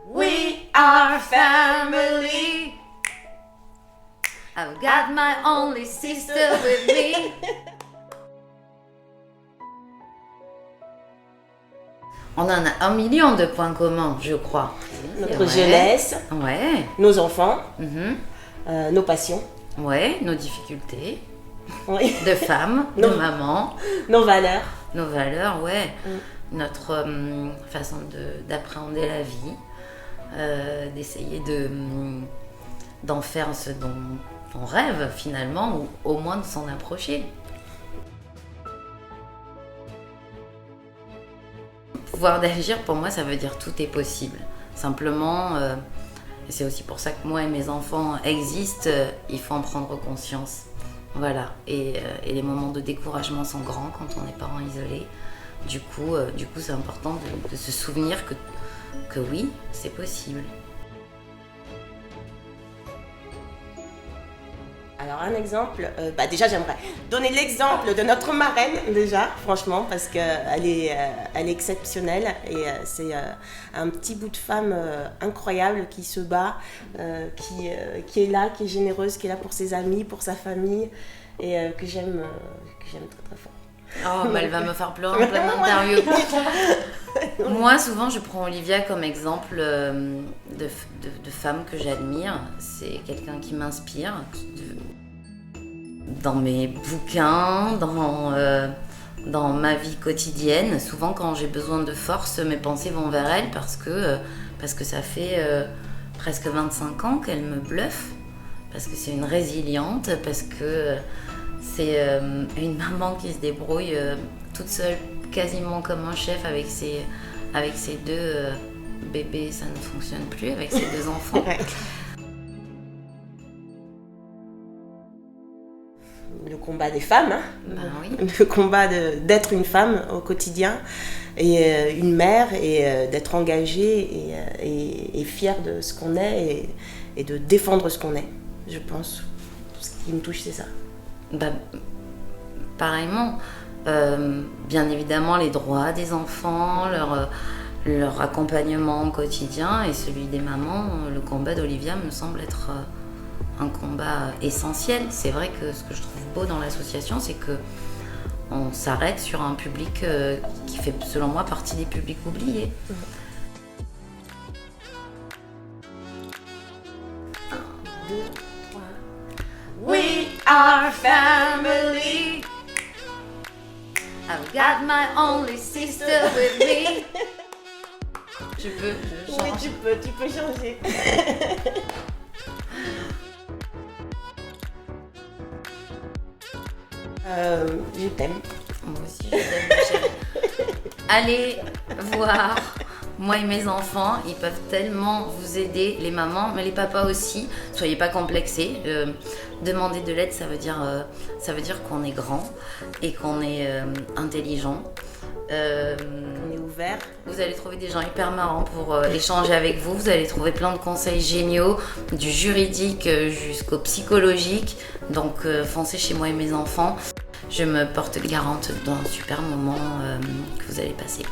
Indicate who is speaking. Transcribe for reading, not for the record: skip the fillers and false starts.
Speaker 1: We are family. I've got my only sister with me. On en a 1 million de points communs, je crois.
Speaker 2: Notre jeunesse,
Speaker 1: Ouais.
Speaker 2: nos enfants,
Speaker 1: Mhm.
Speaker 2: nos passions,
Speaker 1: Ouais, nos difficultés
Speaker 2: oui.
Speaker 1: de femmes, de maman,
Speaker 2: nos valeurs.
Speaker 1: nos valeurs, ouais. Notre façon d'appréhender la vie, d'essayer d'en faire ce dont on rêve finalement, ou au moins de s'en approcher. Pouvoir d'agir, pour moi, ça veut dire tout est possible. Simplement, et c'est aussi pour ça que moi et mes enfants existent, il faut en prendre conscience. Voilà. Et les moments de découragement sont grands quand on est parent isolé. Du coup, c'est important de se souvenir que oui, c'est possible.
Speaker 2: Alors un exemple, déjà j'aimerais donner l'exemple de notre marraine déjà, franchement, parce qu'elle est exceptionnelle et c'est un petit bout de femme incroyable qui se bat, qui est là, qui est généreuse, qui est là pour ses amis, pour sa famille et que j'aime très très fort.
Speaker 1: Oh, mais elle va me faire pleurer en pleine interview. Moi, souvent, je prends Olivia comme exemple de femme que j'admire. C'est quelqu'un qui m'inspire. Dans mes bouquins, dans ma vie quotidienne, souvent quand j'ai besoin de force, mes pensées vont vers elle parce que ça fait presque 25 ans qu'elle me bluffe, parce que c'est une résiliente, parce que c'est une maman qui se débrouille toute seule, quasiment comme un chef avec ses 2 bébés, ça ne fonctionne plus, avec ses 2 enfants.
Speaker 2: Ouais. Le combat des femmes, hein.
Speaker 1: Ben oui.
Speaker 2: Le combat d'être une femme au quotidien et une mère et d'être engagée et fière de ce qu'on est et de défendre ce qu'on est, je pense. Ce qui me touche, c'est ça.
Speaker 1: Bah, pareillement, bien évidemment les droits des enfants, leur accompagnement au quotidien et celui des mamans, le combat d'Olivia me semble être un combat essentiel. C'est vrai que ce que je trouve beau dans l'association, c'est que on s'arrête sur un public qui fait selon moi partie des publics oubliés. We are family. I've got my only sister with me. Je change.
Speaker 2: Oui, tu peux changer. Je t'aime.
Speaker 1: Moi aussi, je t'aime, ma chérie. Allez voir moi et mes enfants, ils peuvent tellement vous aider, les mamans, mais les papas aussi. Soyez pas complexés. Demander de l'aide, ça veut dire qu'on est grand et qu'on est intelligent.
Speaker 2: On est ouvert.
Speaker 1: Vous allez trouver des gens hyper marrants pour échanger avec vous. Vous allez trouver plein de conseils géniaux, du juridique jusqu'au psychologique. Donc foncez chez moi et mes enfants. Je me porte garante d'un super moment que vous allez passer.